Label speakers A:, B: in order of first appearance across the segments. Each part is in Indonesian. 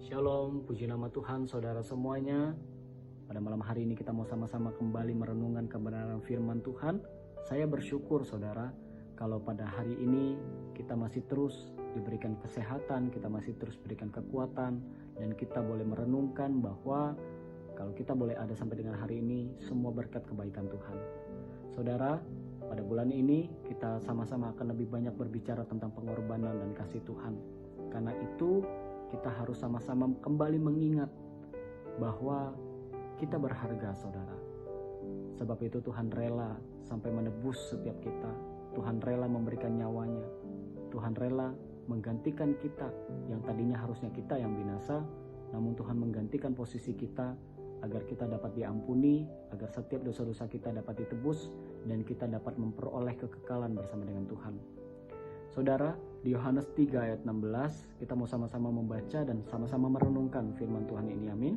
A: Shalom, puji nama Tuhan saudara semuanya. Pada malam hari ini kita mau sama-sama kembali merenungkan kebenaran firman Tuhan. Saya bersyukur saudara, kalau pada hari ini kita masih terus diberikan kesehatan, kita masih terus diberikan kekuatan, dan kita boleh merenungkan bahwa kalau kita boleh ada sampai dengan hari ini, semua berkat kebaikan Tuhan. Saudara, pada bulan ini kita sama-sama akan lebih banyak berbicara tentang pengorbanan dan kasih Tuhan. Karena itu kita harus sama-sama kembali mengingat bahwa kita berharga saudara. Sebab itu Tuhan rela sampai menebus setiap kita. Tuhan rela memberikan nyawanya. Tuhan rela menggantikan kita yang tadinya harusnya kita yang binasa, namun Tuhan menggantikan posisi kita agar kita dapat diampuni, agar setiap dosa-dosa kita dapat ditebus, dan kita dapat memperoleh kekekalan bersama dengan Tuhan. Saudara, di Yohanes 3 ayat 16 kita mau sama-sama membaca dan sama-sama merenungkan firman Tuhan ini, amin.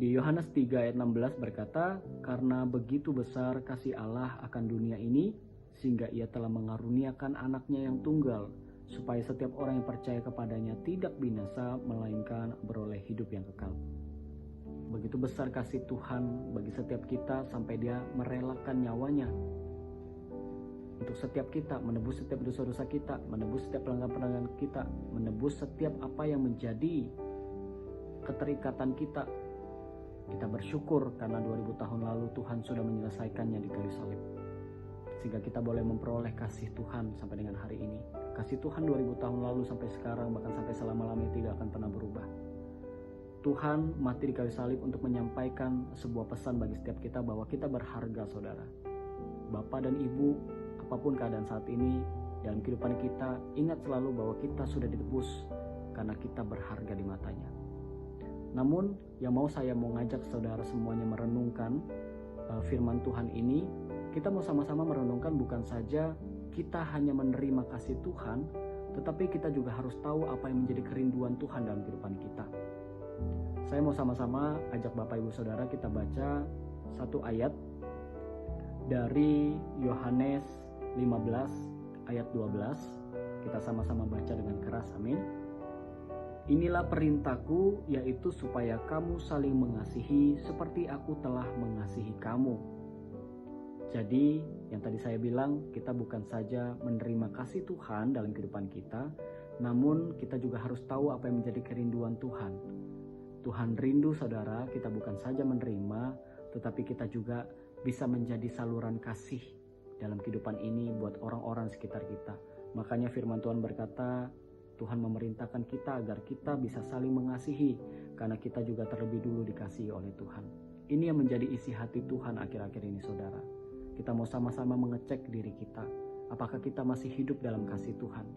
A: Di Yohanes 3 ayat 16 berkata, "Karena begitu besar kasih Allah akan dunia ini, sehingga ia telah mengaruniakan anaknya yang tunggal, supaya setiap orang yang percaya kepadanya tidak binasa, melainkan beroleh hidup yang kekal." Begitu besar kasih Tuhan bagi setiap kita sampai dia merelakan nyawanya untuk setiap kita, menebus setiap dosa-dosa kita, menebus setiap pelanggaran kita, menebus setiap apa yang menjadi keterikatan kita. Kita bersyukur karena 2000 tahun lalu Tuhan sudah menyelesaikannya di kayu salib, sehingga kita boleh memperoleh kasih Tuhan sampai dengan hari ini. Kasih Tuhan 2000 tahun lalu sampai sekarang, bahkan sampai selama-lamanya tidak akan pernah berubah. Tuhan mati di kayu salib untuk menyampaikan sebuah pesan bagi setiap kita bahwa kita berharga saudara. Bapak dan Ibu, apapun keadaan saat ini dalam kehidupan kita, ingat selalu bahwa kita sudah ditebus karena kita berharga di matanya. Namun yang saya mau ngajak saudara semuanya merenungkan firman Tuhan ini, kita mau sama-sama merenungkan bukan saja kita hanya menerima kasih Tuhan, tetapi kita juga harus tahu apa yang menjadi kerinduan Tuhan dalam kehidupan kita. Saya mau sama-sama ajak Bapak Ibu Saudara kita baca satu ayat dari Yohanes 15 ayat 12. Kita sama-sama baca dengan keras, amin. "Inilah perintahku, yaitu supaya kamu saling mengasihi seperti aku telah mengasihi kamu." Jadi yang tadi saya bilang, kita bukan saja menerima kasih Tuhan dalam kehidupan kita, namun kita juga harus tahu apa yang menjadi kerinduan Tuhan. Tuhan rindu saudara, kita bukan saja menerima, tetapi kita juga bisa menjadi saluran kasih dalam kehidupan ini buat orang-orang sekitar kita. Makanya firman Tuhan berkata, Tuhan memerintahkan kita agar kita bisa saling mengasihi, karena kita juga terlebih dulu dikasihi oleh Tuhan. Ini yang menjadi isi hati Tuhan akhir-akhir ini saudara. Kita mau sama-sama mengecek diri kita. Apakah kita masih hidup dalam kasih Tuhan?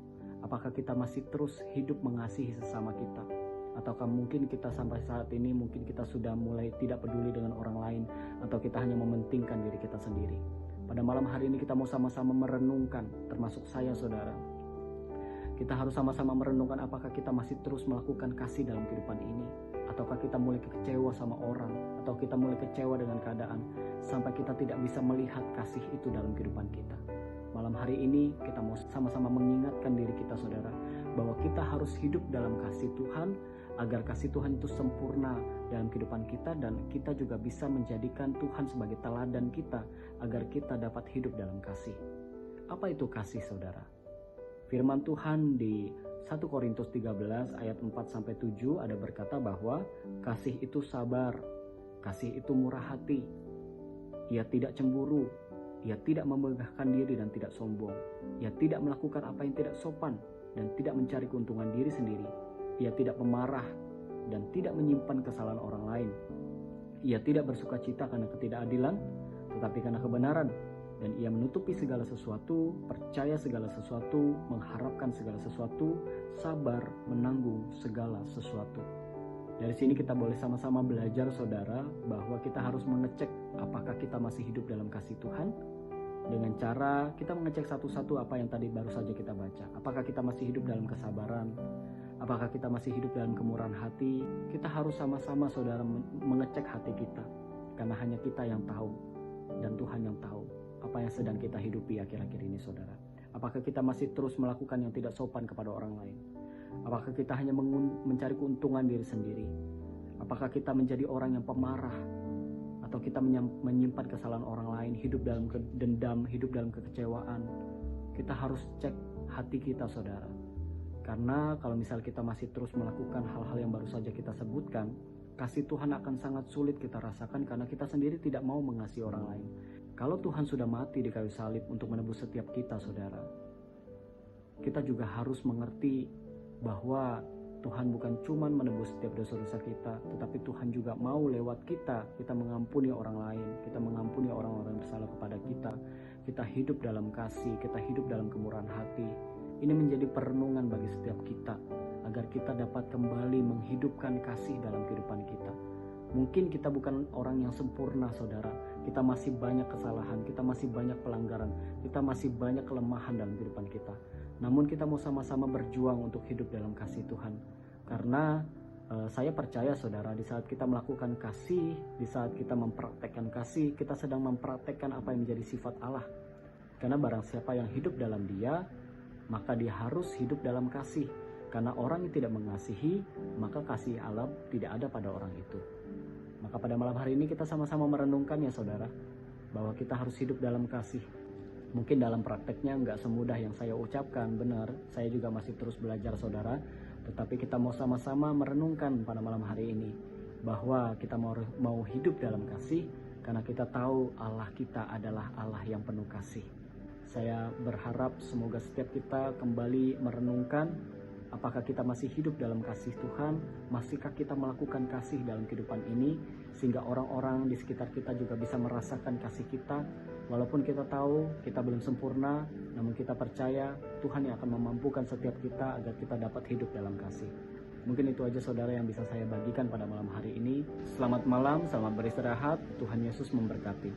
A: Apakah kita masih terus hidup mengasihi sesama kita? Ataukah mungkin kita sampai saat ini mungkin kita sudah mulai tidak peduli dengan orang lain, atau kita hanya mementingkan diri kita sendiri. Pada malam hari ini kita mau sama-sama merenungkan, termasuk saya saudara. Kita harus sama-sama merenungkan apakah kita masih terus melakukan kasih dalam kehidupan ini, ataukah kita mulai kecewa sama orang, atau kita mulai kecewa dengan keadaan sampai kita tidak bisa melihat kasih itu dalam kehidupan kita. Malam hari ini kita mau sama-sama mengingatkan diri kita saudara, bahwa kita harus hidup dalam kasih Tuhan, agar kasih Tuhan itu sempurna dalam kehidupan kita, dan kita juga bisa menjadikan Tuhan sebagai teladan kita, agar kita dapat hidup dalam kasih. Apa itu kasih saudara? Firman Tuhan di 1 Korintus 13 ayat 4-7 ada berkata bahwa kasih itu sabar, kasih itu murah hati, ia tidak cemburu, ia tidak memegahkan diri dan tidak sombong, ia tidak melakukan apa yang tidak sopan dan tidak mencari keuntungan diri sendiri. Ia tidak memarah dan tidak menyimpan kesalahan orang lain. Ia tidak bersuka cita karena ketidakadilan, tetapi karena kebenaran. Dan ia menutupi segala sesuatu, percaya segala sesuatu, mengharapkan segala sesuatu, sabar menanggung segala sesuatu. Dari sini kita boleh sama-sama belajar saudara, bahwa kita harus mengecek apakah kita masih hidup dalam kasih Tuhan, dengan cara kita mengecek satu-satu apa yang tadi baru saja kita baca. Apakah kita masih hidup dalam kesabaran? Apakah kita masih hidup dalam kemurahan hati? Kita harus sama-sama saudara mengecek hati kita, karena hanya kita yang tahu dan Tuhan yang tahu apa yang sedang kita hidupi akhir-akhir ini saudara. Apakah kita masih terus melakukan yang tidak sopan kepada orang lain? Apakah kita hanya mencari keuntungan diri sendiri? Apakah kita menjadi orang yang pemarah? Atau kita menyimpan kesalahan orang lain, hidup dalam dendam, hidup dalam kekecewaan? Kita harus cek hati kita, saudara. Karena kalau misal kita masih terus melakukan hal-hal yang baru saja kita sebutkan, kasih Tuhan akan sangat sulit kita rasakan karena kita sendiri tidak mau mengasihi orang lain. Kalau Tuhan sudah mati di kayu salib untuk menebus setiap kita, saudara, kita juga harus mengerti bahwa Tuhan bukan cuma menebus setiap dosa-dosa kita, tetapi Tuhan juga mau lewat kita mengampuni orang lain, kita mengampuni orang-orang yang bersalah kepada kita. Kita hidup dalam kasih, kita hidup dalam kemurahan hati. Ini menjadi perenungan bagi setiap kita, agar kita dapat kembali menghidupkan kasih dalam kehidupan kita. Mungkin kita bukan orang yang sempurna, saudara. Kita masih banyak kesalahan, kita masih banyak pelanggaran, kita masih banyak kelemahan dalam kehidupan kita. Namun kita mau sama-sama berjuang untuk hidup dalam kasih Tuhan. Karena saya percaya, saudara, di saat kita melakukan kasih, di saat kita mempraktekkan kasih, kita sedang mempraktekkan apa yang menjadi sifat Allah. Karena barang siapa yang hidup dalam Dia, maka dia harus hidup dalam kasih. Karena orang yang tidak mengasihi, maka kasih Allah tidak ada pada orang itu. Maka pada malam hari ini kita sama-sama merenungkan, ya saudara, bahwa kita harus hidup dalam kasih. Mungkin dalam prakteknya nggak semudah yang saya ucapkan, benar, saya juga masih terus belajar, saudara. Tetapi kita mau sama-sama merenungkan pada malam hari ini, bahwa kita mau hidup dalam kasih, karena kita tahu Allah kita adalah Allah yang penuh kasih. Saya berharap semoga setiap kita kembali merenungkan, apakah kita masih hidup dalam kasih Tuhan, masihkah kita melakukan kasih dalam kehidupan ini, sehingga orang-orang di sekitar kita juga bisa merasakan kasih kita. Walaupun kita tahu kita belum sempurna, namun kita percaya Tuhan yang akan memampukan setiap kita agar kita dapat hidup dalam kasih. Mungkin itu aja, saudara, yang bisa saya bagikan pada malam hari ini. Selamat malam, selamat beristirahat, Tuhan Yesus memberkati.